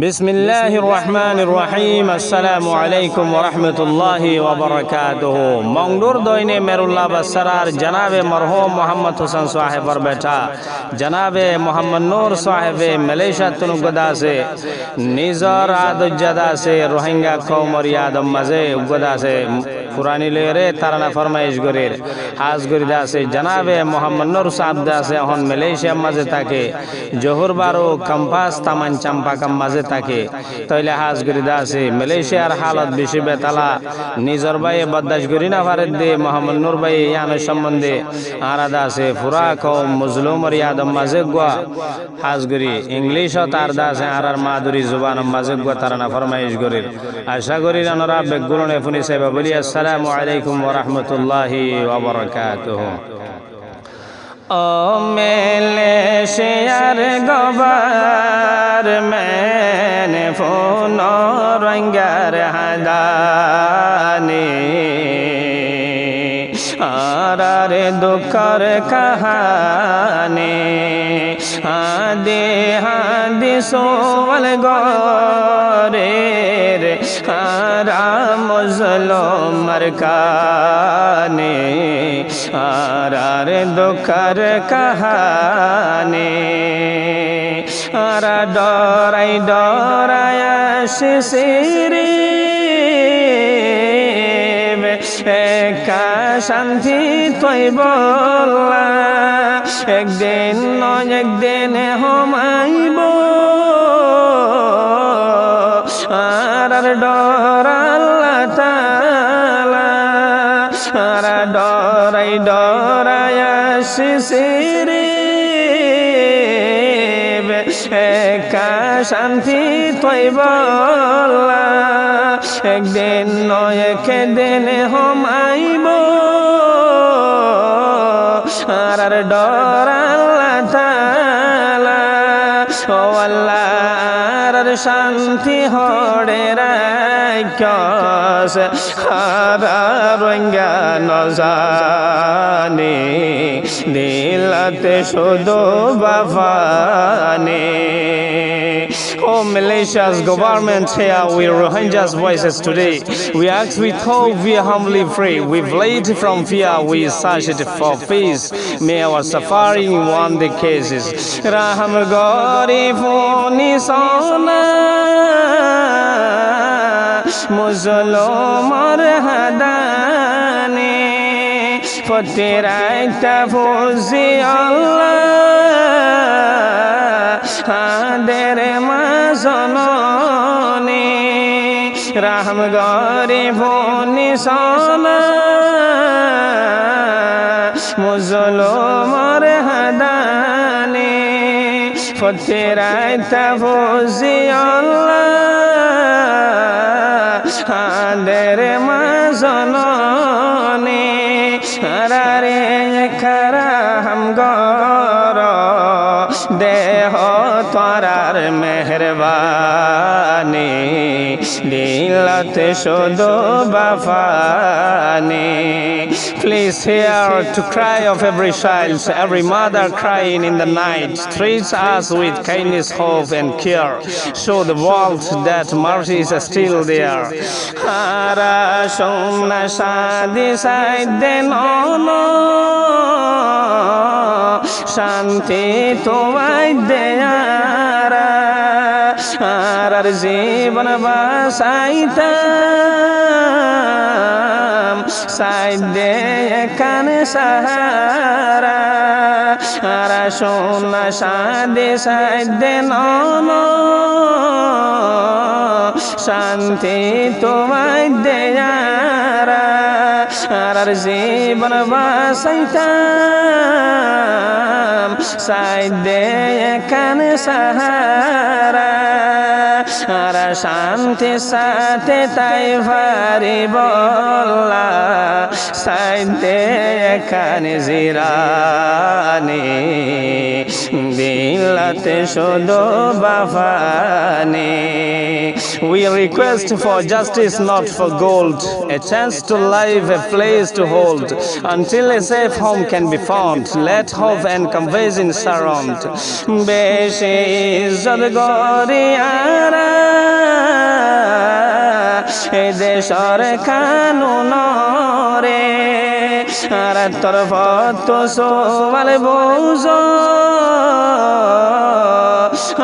বিসমিল্লাহির রহমানির রহিম। আসসালামু আলাইকুম ওয়া রাহমাতুল্লাহি ওয়া বারাকাতুহু। মংডুর দইনে মেরুল্লাহ বসরার জনাবে মরহুম মোহাম্মদ হোসেন সাহেবের বেটা জনাবে মোহাম্মদ নূর সাহেবে মালয়েশিয়া তুনুগদা से নিজর আদজ্জাদা से রোহিঙ্গা কওমর ইয়াদম মাঝে উগদা से পুরানি লেরে তারানা ফরমাইশ গরির হাজ গরিদা से জনাবে মোহাম্মদ নূর সাহেব দা से এখন মালয়েশিয়া মাঝে থাকে জোহর বারো কম্পাস তামান চাম্পা কাম মাঝে থাকে তইলে হাজ গরিদা আছে মালয়েশিয়ার হালত বেশি বেতালা নিজর ভাই বদাস গরি না পারে দে মোহাম্মদ নূর ভাই ইয়ানের সম্বন্ধে আরাদা আছে পুরা কওম মুজলুমর ইয়াদম মাঝে গা হাজ গরি ইংলিশ তার দাসে আরার মাদুরি জুবান মাঝে গা তারানা ফরমাইশ গরির আশা করি রানরা বেগুলনে ফুনি সাহেব বলি আসসালামু আলাইকুম ওয়া রাহমাতুল্লাহি ওয়া বারাকাতুহু। ও মালয়েশিয়ার গবার मैंने फोन रंगार हदानी आरार दुखर कहानी आदे हादे सोवल गोरेर आरा मुज़लुम मरकाने आरार दुखर कहानी आरा डराई डराया शिशिरी एका शांति तोय बोला एक दिन हमाइब आर डर अल्लाह ताला आरा डराई डराया शिशिरी एका शांति तोय बोला एक दिन दिन हमाइब आर डर अल्लाह ताला ओ अल्लाह शांति होड़े राख्योस हारा रोंगा नजाने दिलते शुदो बाफाने। Oh, Malaysia's government, here we Rohingyas voices today. We ask with hope, we are humbly free. We fled from fear, we searched for peace. May our suffering one the cases. Raham Gori Funi Sona Muslimar Hadani Fatiraita Fuzi Allah Hader Mazononi Raham Gori Funi Sona Muslimar Hadani Fatiraita Fuzi Allah Hader Mazononi Arare Karam Goro Deho Tarar Mehrabani Dilate Shodo Bafani. Please hear to cry of every child, every mother crying in the night. Treat us with kindness, hope and care. Show the world that mercy is still there. Ara shomna shadi saide nono Shanti tovai deyara Arar জীবন বাসাইতাম সাইদে এখানে সাহারা আরা সোনা সাদে সাইদে নন শান্তি তোমায় দেয়ারা আরার জীবন বাসাইতাম সাইদে এখানে সাহারা আরা শান্তি সাথে তাই ভারি বল্লা সাইদে এখানে জিরানি দিলাতে শুধু বাফানি। We request for justice, not for gold, a chance to live, a place to hold, until a safe home can be found. Let hope and conversion surround. Beshi izzat gori ara এই দেশর কানুন রে আর তরফ তো সোয়াল বোঝ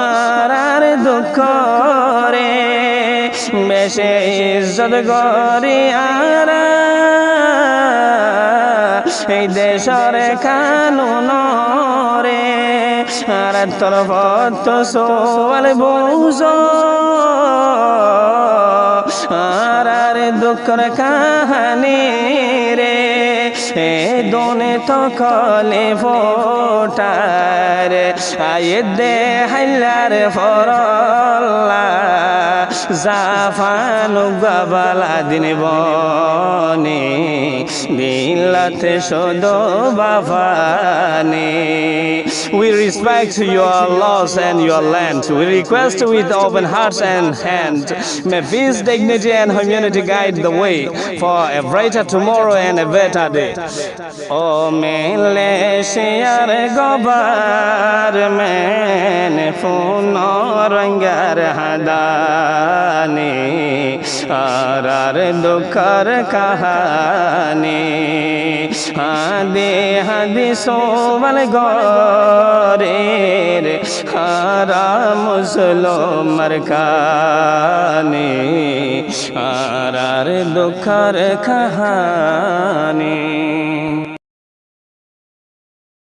আর দুঃখ রে বেশে ইজ্জত করি আর এই দেশর কানুন রে আর তরফ তো সোয়াল বোঝ আর দুঃখর কাহানি রে এ দোনে তো কলে ফোটার আয়ে দে হাইলার ফরল্লা জাফানু গাবালা দিন বনে দিলাতে সদো বাফানে We respect your laws and your land. We request with open hearts and hands. May peace, dignity and humanity guide the way for a brighter tomorrow and a better day. Oh, Malaysia gobar men funorangar hadani arar dukhar kahani hadi hadi soval gorer hara muslim markani arar dukhar kahani